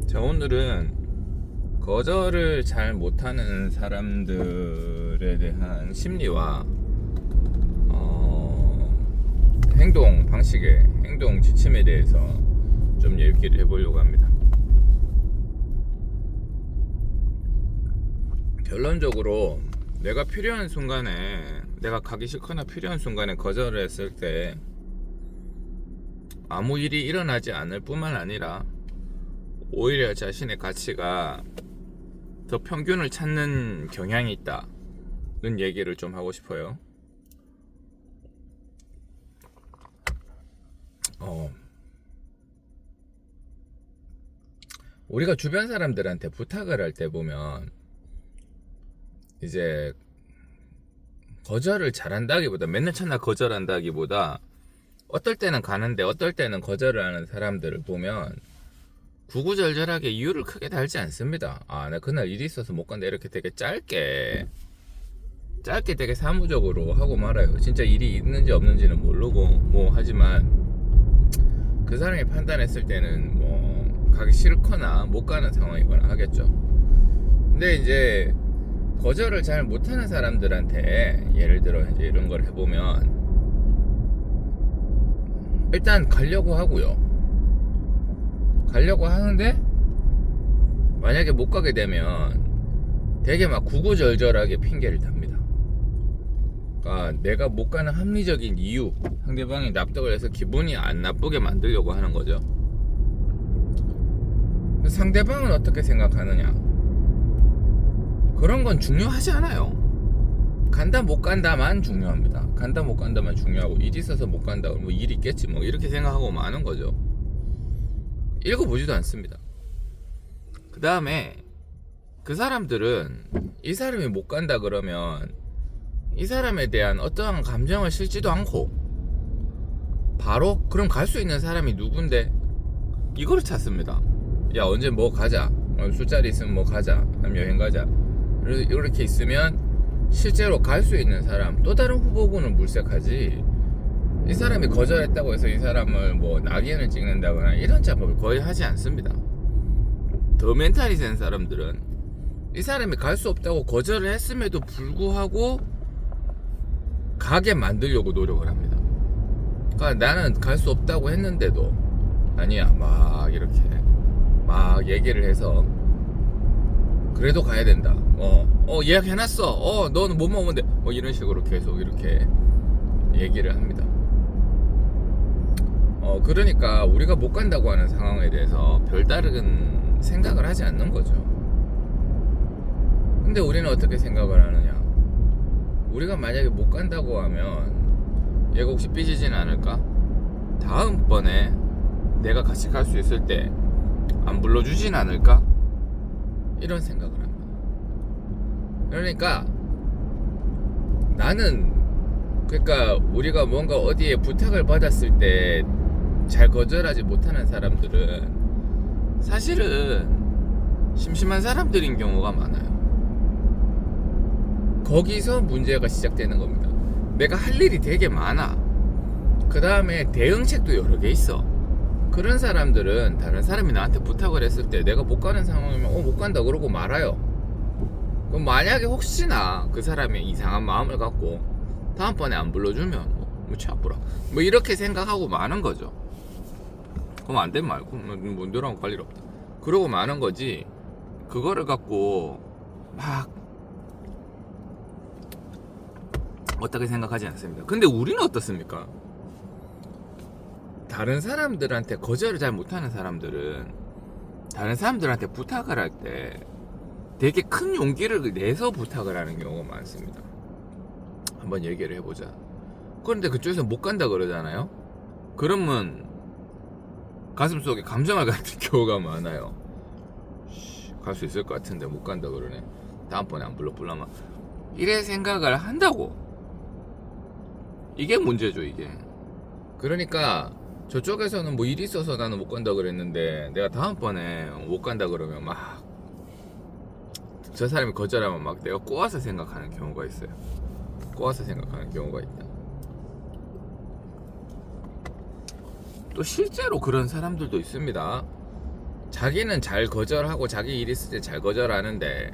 자, 오늘은 거절을 잘 못하는 사람들에 대한 심리와 행동 방식의 행동 지침에 대해서 좀 얘기를 해보려고 합니다. 결론적으로 내가 필요한 순간에, 내가 가기 싫거나 필요한 순간에 거절을 했을 때 아무 일이 일어나지 않을 뿐만 아니라 오히려 자신의 가치가 더 평균을 찾는 경향이 있다는 얘기를 좀 하고 싶어요. 우리가 주변 사람들한테 부탁을 할 때 보면 이제 거절을 잘한다기보다, 맨날 첫날 거절한다기보다 어떨 때는 가는데 어떨 때는 거절을 하는 사람들을 보면 구구절절하게 이유를 크게 달지 않습니다. 나 그날 일이 있어서 못 간다, 이렇게 되게 짧게 되게 사무적으로 하고 말아요. 진짜 일이 있는지 없는지는 모르고 하지만 그 사람이 판단했을 때는 가기 싫거나 못 가는 상황이거나 하겠죠. 근데 이제 거절을 잘 못하는 사람들한테 예를 들어 이제 이런 걸 해보면 일단 가려고 하는데 만약에 못 가게 되면 되게 막 구구절절하게 핑계를 답니다. 그러니까 내가 못 가는 합리적인 이유, 상대방이 납득을 해서 기분이 안 나쁘게 만들려고 하는 거죠. 상대방은 어떻게 생각하느냐, 그런 건 중요하지 않아요. 간다 못 간다만 중요합니다. 간다 못 간다만 중요하고, 일이 있어서 못 간다, 일 있겠지 이렇게 생각하고 마는 거죠. 읽어보지도 않습니다. 그 다음에 그 사람들은 이 사람이 못 간다 그러면 이 사람에 대한 어떠한 감정을 실지도 않고 바로 그럼 갈 수 있는 사람이 누군데 이거를 찾습니다. 야, 언제 가자, 술자리 있으면 가자, 아니면 여행 가자, 이렇게 있으면 실제로 갈 수 있는 사람, 또 다른 후보군을 물색하지, 이 사람이 거절했다고 해서 이 사람을 낙인을 찍는다거나 이런 작업을 거의 하지 않습니다. 더 멘탈이 센 사람들은 이 사람이 갈 수 없다고 거절을 했음에도 불구하고 가게 만들려고 노력을 합니다. 그러니까 나는 갈 수 없다고 했는데도 아니야, 이렇게 얘기를 해서 그래도 가야 된다. 예약해놨어. 너는 못 먹으면 돼. 이런 식으로 계속 이렇게 얘기를 합니다. 그러니까 우리가 못 간다고 하는 상황에 대해서 별다른 생각을 하지 않는 거죠. 근데 우리는 어떻게 생각을 하느냐, 우리가 만약에 못 간다고 하면 얘가 혹시 삐지진 않을까? 다음번에 내가 같이 갈 수 있을 때 안 불러주진 않을까? 이런 생각을 합니다. 그러니까 그러니까 우리가 뭔가 어디에 부탁을 받았을 때 잘 거절하지 못하는 사람들은 사실은 심심한 사람들인 경우가 많아요. 거기서 문제가 시작되는 겁니다. 내가 할 일이 되게 많아. 그 다음에 대응책도 여러 개 있어. 그런 사람들은 다른 사람이 나한테 부탁을 했을 때 내가 못 가는 상황이면 못 간다 그러고 말아요. 그럼 만약에 혹시나 그 사람이 이상한 마음을 갖고 다음번에 안 불러주면 차쁘라 이렇게 생각하고 마는 거죠. 그럼 안 되면 말고 너랑 갈 일 없다 그러고 마는 거지, 그거를 갖고 막 어떻게 생각하지 않습니다. 근데 우리는 어떻습니까? 다른 사람들한테 거절을 잘 못하는 사람들은 다른 사람들한테 부탁을 할 때 되게 큰 용기를 내서 부탁을 하는 경우가 많습니다. 한번 얘기를 해보자. 그런데 그쪽에서 못 간다 그러잖아요. 그러면 가슴속에 감정을 갖는 경우가 많아요. 갈 수 있을 것 같은데 못 간다 그러네, 다음번에 안 불러볼라마, 이래 생각을 한다고. 이게 문제죠, 이게. 그러니까 저쪽에서는 일이 있어서 나는 못 간다 그랬는데 내가 다음번에 못 간다 그러면 저 사람이 거절하면 내가 꼬아서 생각하는 경우가 있어요. 꼬아서 생각하는 경우가 있다. 또 실제로 그런 사람들도 있습니다. 자기는 잘 거절하고 자기 일 있을 때 잘 거절하는데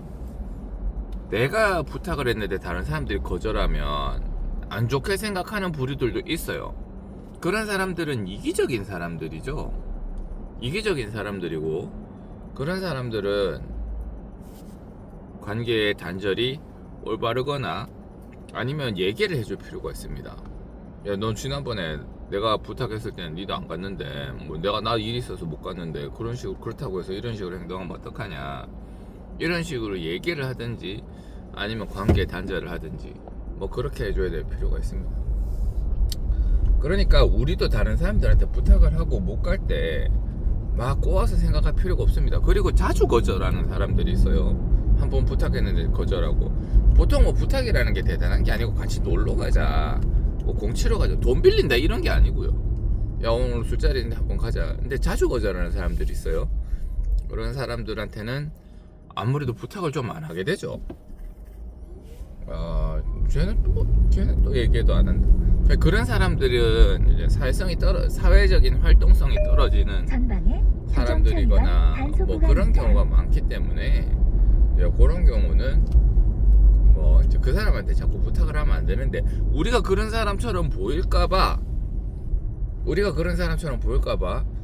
내가 부탁을 했는데 다른 사람들이 거절하면 안 좋게 생각하는 부류들도 있어요. 그런 사람들은 이기적인 사람들이죠. 이기적인 사람들이고, 그런 사람들은 관계의 단절이 올바르거나 아니면 얘기를 해줄 필요가 있습니다. 야, 넌 지난번에 내가 부탁했을 때는 니도 안 갔는데, 뭐 내가 나 일이 있어서 못 갔는데 그런 식으로, 그렇다고 해서 이런 식으로 행동하면 어떡하냐, 이런 식으로 얘기를 하든지 아니면 관계 단절을 하든지 뭐 그렇게 해줘야 될 필요가 있습니다. 그러니까 우리도 다른 사람들한테 부탁을 하고 못 갈 때 막 꼬아서 생각할 필요가 없습니다. 그리고 자주 거절하는 사람들이 있어요. 한번 부탁했는데 거절하고. 보통 뭐 부탁이라는 게 대단한 게 아니고 같이 놀러 가자, 뭐 공치러 가자, 돈 빌린다 이런 게 아니고요. 야, 오늘 술자리인데 한번 가자. 근데 자주 거절하는 사람들이 있어요. 그런 사람들한테는 아무래도 부탁을 좀 안 하게 되죠. 쟤는 또 얘기해도 안 한다. 그런 사람들은 이제 사회적인 활동성이 떨어지는 사람들이거나 뭐 그런 경우가 많기 때문에, 그런 경우는 뭐 이제 그 사람한테 자꾸 부탁을 하면 안 되는데, 우리가 그런 사람처럼 보일까봐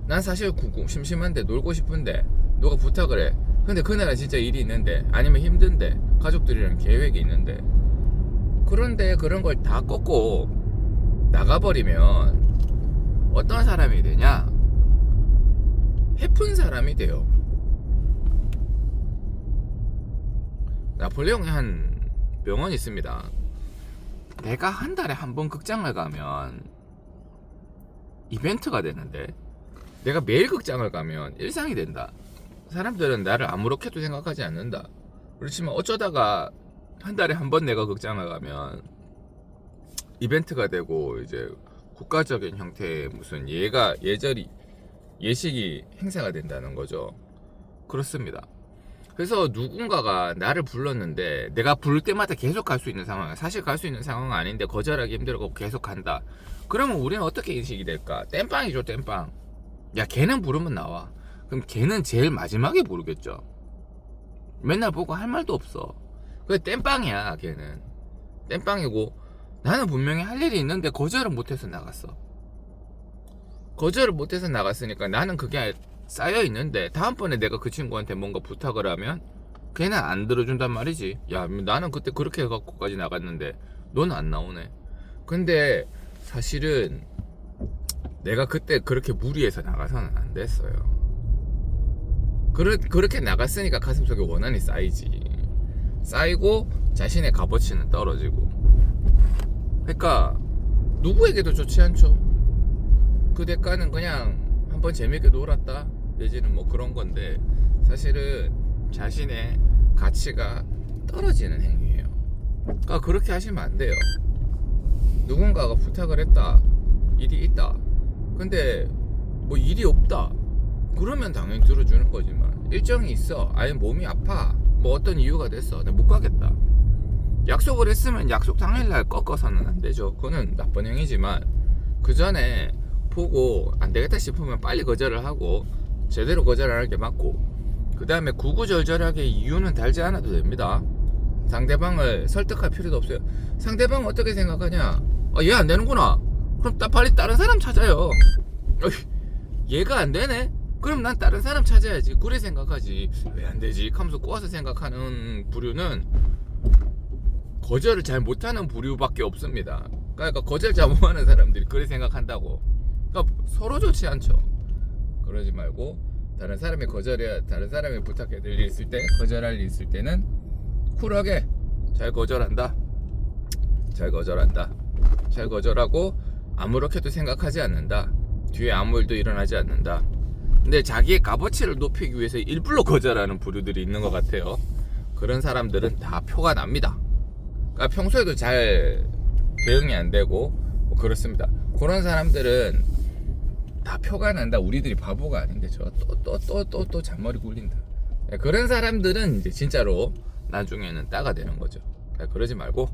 난 사실 심심한데 놀고 싶은데 누가 부탁을 해. 근데 그날은 진짜 일이 있는데, 아니면 힘든데, 가족들이랑 계획이 있는데, 그런데 그런 걸 다 꺾고 나가버리면 어떤 사람이 되냐? 해픈 사람이 돼요. 나폴레옹이 한 명언이 있습니다. 내가 한 달에 한 번 극장을 가면 이벤트가 되는데, 내가 매일 극장을 가면 일상이 된다. 사람들은 나를 아무렇게도 생각하지 않는다. 그렇지만 어쩌다가 한 달에 한 번 내가 극장을 가면 이벤트가 되고, 이제 국가적인 형태의 무슨 예식이 행사가 된다는 거죠. 그렇습니다. 그래서 누군가가 나를 불렀는데 내가 부를 때마다 계속 갈 수 있는 상황, 사실 갈 수 있는 상황은 아닌데 거절하기 힘들고 계속 간다. 그러면 우리는 어떻게 인식이 될까? 땜빵이죠, 땜빵. 야, 걔는 부르면 나와. 그럼 걔는 제일 마지막에 부르겠죠. 맨날 보고 할 말도 없어. 그게 땜빵이야. 걔는 땜빵이고, 나는 분명히 할 일이 있는데 거절을 못해서 나갔어. 거절을 못해서 나갔으니까 나는 그게 쌓여 있는데, 다음번에 내가 그 친구한테 뭔가 부탁을 하면 걔는 안 들어준단 말이지. 야, 나는 그때 그렇게 해갖고까지 나갔는데 너는 안 나오네. 근데 사실은 내가 그때 그렇게 무리해서 나가서는 안 됐어요. 그렇게 나갔으니까 가슴속에 원한이 쌓이고 자신의 값어치는 떨어지고. 그러니까 누구에게도 좋지 않죠. 그 대가는 그냥 한번 재밌게 놀았다 내지는 뭐 그런 건데, 사실은 자신의 가치가 떨어지는 행위예요. 그러니까 그렇게 하시면 안 돼요. 누군가가 부탁을 했다, 일이 있다, 근데 뭐 일이 없다, 그러면 당연히 들어주는 거지만, 일정이 있어, 아니면 몸이 아파, 뭐 어떤 이유가 됐어, 내가 못 가겠다, 약속을 했으면 약속 당일날 꺾어서는 안 되죠. 그거는 나쁜 행위지만, 그 전에 보고 안 되겠다 싶으면 빨리 거절을 하고 제대로 거절하는 게 맞고, 그 다음에 구구절절하게 이유는 달지 않아도 됩니다. 상대방을 설득할 필요도 없어요. 상대방은 어떻게 생각하냐? 얘 안 되는구나. 그럼 빨리 다른 사람 찾아요. 얘가 안 되네? 그럼 난 다른 사람 찾아야지. 그래 생각하지. 왜 안 되지? 하면서 꼬아서 생각하는 부류는 거절을 잘 못하는 부류밖에 없습니다. 그러니까 거절 자몽하는 사람들이 그래 생각한다고. 그러니까 서로 좋지 않죠. 그러지 말고, 다른 사람이 부탁해 될 일 있을 때, 거절할 일 있을 때는 쿨하게 잘 거절하고 아무렇게도 생각하지 않는다. 뒤에 아무 일도 일어나지 않는다. 근데 자기의 값어치를 높이기 위해서 일부러 거절하는 부류들이 있는 것 같아요. 그런 사람들은 다 표가 납니다. 그러니까 평소에도 잘 대응이 안 되고 뭐 그렇습니다. 그런 사람들은 다 표가 난다. 우리들이 바보가 아닌데 또 잔머리 굴린다. 그런 사람들은 이제 진짜로 나중에는 따가 되는 거죠. 그러지 말고